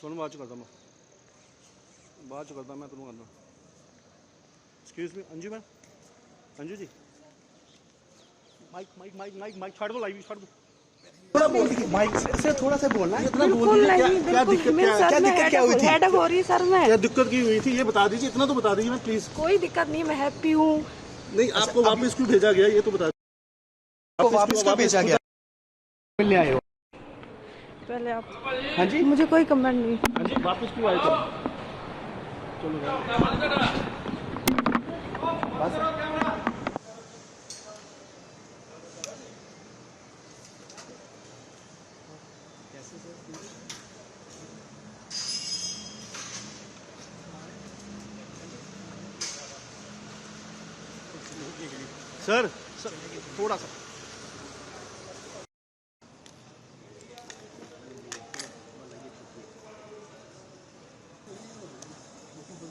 सुन बाद च करदा मैं तेनों करना। Excuse me Anju ma'am, Anju ji mike mike mike mike mike छाड़ दो, लाइव छाड़ दो। माइक से थोड़ा सा बोलना है। इतना बोल दीजिए क्या दिक्कत क्या हुई थी? हेडेक हो रही सर मैं। क्या दिक्कत की हुई थी ये बता दीजिए, इतना तो बता दीजिए मैं प्लीज। कोई दिक्कत नहीं, मैं हैप्पी हूँ। नहीं आपको वापस क्यों भेजा गया ये तो बता दीजिए। वापस क्यों भेजा गया? मिलने आए हो पहले आप। हाँ जी मुझे कोई कमेंट नहीं। हाँ जी वापस क्यों आए तुम? चलो बस सर थोड़ा सा